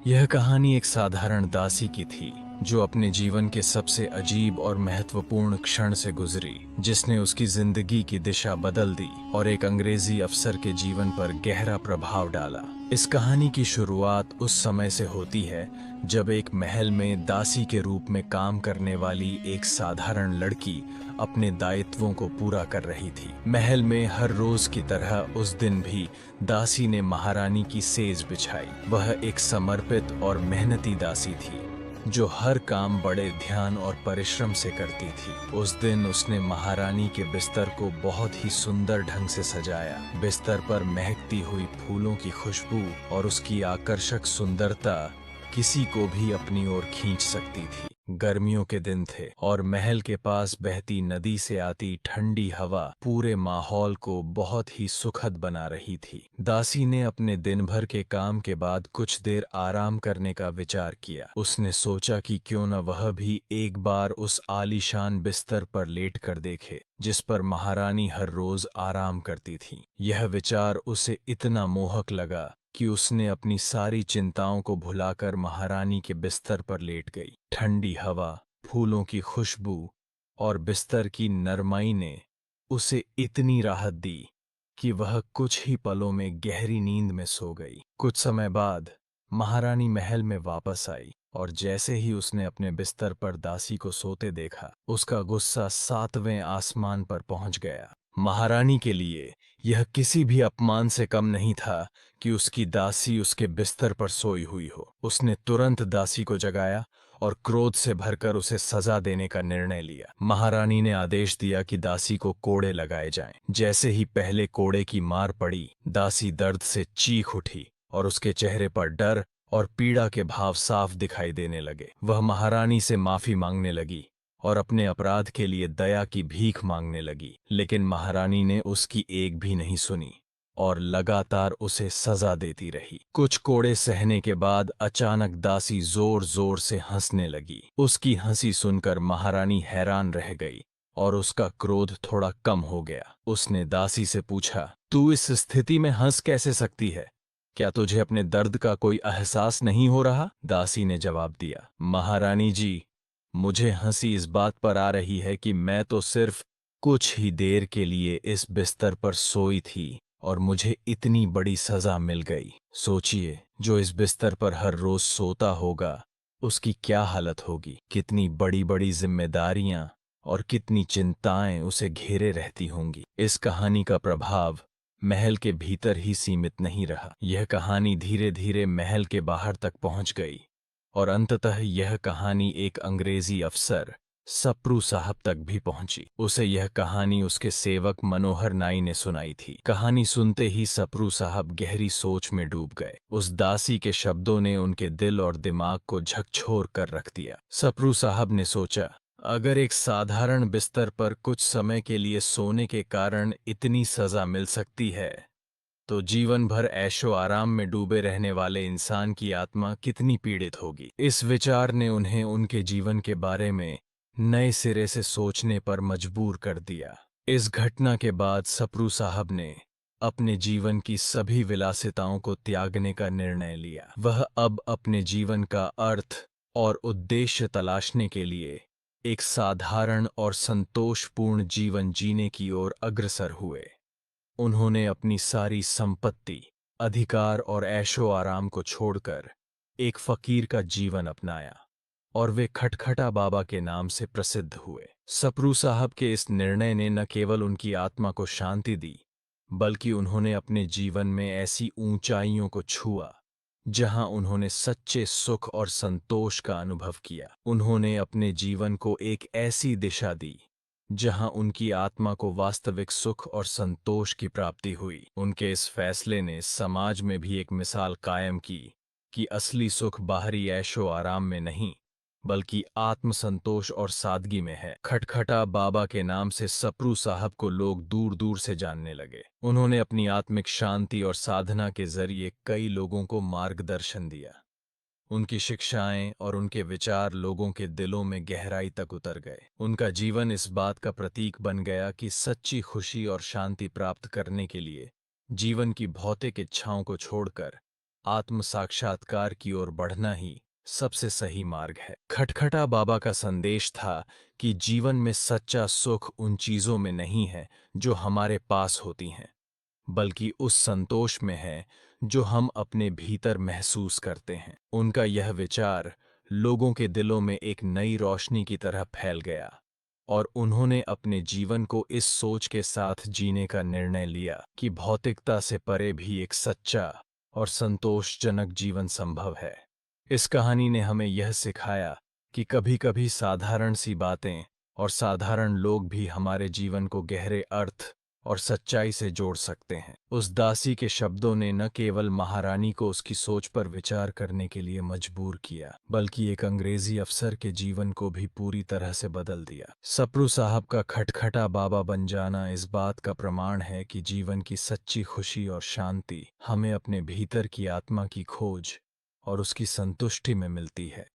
यह कहानी एक साधारण दासी की थी जो अपने जीवन के सबसे अजीब और महत्वपूर्ण क्षण से गुजरी, जिसने उसकी जिंदगी की दिशा बदल दी और एक अंग्रेजी अफसर के जीवन पर गहरा प्रभाव डाला। इस कहानी की शुरुआत उस समय से होती है जब एक महल में दासी के रूप में काम करने वाली एक साधारण लड़की अपने दायित्वों को पूरा कर रही थी। महल में हर रोज की तरह उस दिन भी दासी ने महारानी की सेज बिछाई। वह एक समर्पित और मेहनती दासी थी जो हर काम बड़े ध्यान और परिश्रम से करती थी। उस दिन उसने महारानी के बिस्तर को बहुत ही सुंदर ढंग से सजाया। बिस्तर पर महकती हुई फूलों की खुशबू और उसकी आकर्षक सुंदरता किसी को भी अपनी ओर खींच सकती थी। गर्मियों के दिन थे और महल के पास बहती नदी से आती ठंडी हवा पूरे माहौल को बहुत ही सुखद बना रही थी। दासी ने अपने दिन भर के काम के बाद कुछ देर आराम करने का विचार किया। उसने सोचा कि क्यों न वह भी एक बार उस आलीशान बिस्तर पर लेट कर देखे जिस पर महारानी हर रोज आराम करती थी। यह विचार उसे इतना मोहक लगा कि उसने अपनी सारी चिंताओं को भुलाकर महारानी के बिस्तर पर लेट गई। ठंडी हवा, फूलों की खुशबू और बिस्तर की नरमाई ने उसे इतनी राहत दी कि वह कुछ ही पलों में गहरी नींद में सो गई। कुछ समय बाद महारानी महल में वापस आई और जैसे ही उसने अपने बिस्तर पर दासी को सोते देखा, उसका गुस्सा 7वें आसमान पर पहुंच गया। महारानी के लिए यह किसी भी अपमान से कम नहीं था कि उसकी दासी उसके बिस्तर पर सोई हुई हो। उसने तुरंत दासी को जगाया और क्रोध से भरकर उसे सजा देने का निर्णय लिया। महारानी ने आदेश दिया कि दासी को कोड़े लगाए जाएं। जैसे ही पहले कोड़े की मार पड़ी, दासी दर्द से चीख उठी और उसके चेहरे पर डर और पीड़ा के भाव साफ दिखाई देने लगे। वह महारानी से माफी मांगने लगी और अपने अपराध के लिए दया की भीख मांगने लगी, लेकिन महारानी ने उसकी एक भी नहीं सुनी और लगातार उसे सजा देती रही। कुछ कोड़े सहने के बाद अचानक दासी जोर जोर से हंसने लगी। उसकी हंसी सुनकर महारानी हैरान रह गई और उसका क्रोध थोड़ा कम हो गया। उसने दासी से पूछा, तू इस स्थिति में हंस कैसे सकती है? क्या तुझे अपने दर्द का कोई एहसास नहीं हो रहा? दासी ने जवाब दिया, महारानी जी, मुझे हंसी इस बात पर आ रही है कि मैं तो सिर्फ कुछ ही देर के लिए इस बिस्तर पर सोई थी और मुझे इतनी बड़ी सजा मिल गई। सोचिए, जो इस बिस्तर पर हर रोज सोता होगा उसकी क्या हालत होगी। कितनी बड़ी बड़ी जिम्मेदारियां और कितनी चिंताएं उसे घेरे रहती होंगी। इस कहानी का प्रभाव महल के भीतर ही सीमित नहीं रहा। यह कहानी धीरे धीरे महल के बाहर तक पहुंच गई और अंततः यह कहानी एक अंग्रेजी अफसर सप्रू साहब तक भी पहुंची। उसे यह कहानी उसके सेवक मनोहर नाई ने सुनाई थी। कहानी सुनते ही सप्रू साहब गहरी सोच में डूब गए। उस दासी के शब्दों ने उनके दिल और दिमाग को झकझोर कर रख दिया। सप्रू साहब ने सोचा, अगर एक साधारण बिस्तर पर कुछ समय के लिए सोने के कारण इतनी सजा मिल सकती है, तो जीवन भर ऐशो आराम में डूबे रहने वाले इंसान की आत्मा कितनी पीड़ित होगी। इस विचार ने उन्हें उनके जीवन के बारे में नए सिरे से सोचने पर मजबूर कर दिया। इस घटना के बाद सप्रू साहब ने अपने जीवन की सभी विलासिताओं को त्यागने का निर्णय लिया। वह अब अपने जीवन का अर्थ और उद्देश्य तलाशने के लिए एक साधारण और संतोषपूर्ण जीवन जीने की ओर अग्रसर हुए। उन्होंने अपनी सारी संपत्ति, अधिकार और ऐशो आराम को छोड़कर एक फकीर का जीवन अपनाया और वे खटखटा बाबा के नाम से प्रसिद्ध हुए। सप्रू साहब के इस निर्णय ने न केवल उनकी आत्मा को शांति दी, बल्कि उन्होंने अपने जीवन में ऐसी ऊंचाइयों को छुआ जहां उन्होंने सच्चे सुख और संतोष का अनुभव किया। उन्होंने अपने जीवन को एक ऐसी दिशा दी जहां उनकी आत्मा को वास्तविक सुख और संतोष की प्राप्ति हुई। उनके इस फैसले ने समाज में भी एक मिसाल कायम की कि असली सुख बाहरी ऐशो आराम में नहीं, बल्कि आत्मसंतोष और सादगी में है। खटखटा बाबा के नाम से सप्रू साहब को लोग दूर दूर से जानने लगे। उन्होंने अपनी आत्मिक शांति और साधना के जरिए कई लोगों को मार्गदर्शन दिया। उनकी शिक्षाएं और उनके विचार लोगों के दिलों में गहराई तक उतर गए। उनका जीवन इस बात का प्रतीक बन गया कि सच्ची खुशी और शांति प्राप्त करने के लिए जीवन की भौतिक इच्छाओं को छोड़कर आत्म साक्षात्कार की ओर बढ़ना ही सबसे सही मार्ग है। खटखटा बाबा का संदेश था कि जीवन में सच्चा सुख उन चीजों में नहीं है जो हमारे पास होती हैं, बल्कि उस संतोष में है जो हम अपने भीतर महसूस करते हैं। उनका यह विचार लोगों के दिलों में एक नई रोशनी की तरह फैल गया और उन्होंने अपने जीवन को इस सोच के साथ जीने का निर्णय लिया कि भौतिकता से परे भी एक सच्चा और संतोषजनक जीवन संभव है। इस कहानी ने हमें यह सिखाया कि कभी-कभी साधारण सी बातें और साधारण लोग भी हमारे जीवन को गहरे अर्थ और सच्चाई से जोड़ सकते हैं। उस दासी के शब्दों ने न केवल महारानी को उसकी सोच पर विचार करने के लिए मजबूर किया, बल्कि एक अंग्रेजी अफसर के जीवन को भी पूरी तरह से बदल दिया। सप्रू साहब का खटखटा बाबा बन जाना इस बात का प्रमाण है कि जीवन की सच्ची खुशी और शांति हमें अपने भीतर की आत्मा की खोज और उसकी संतुष्टि में मिलती है।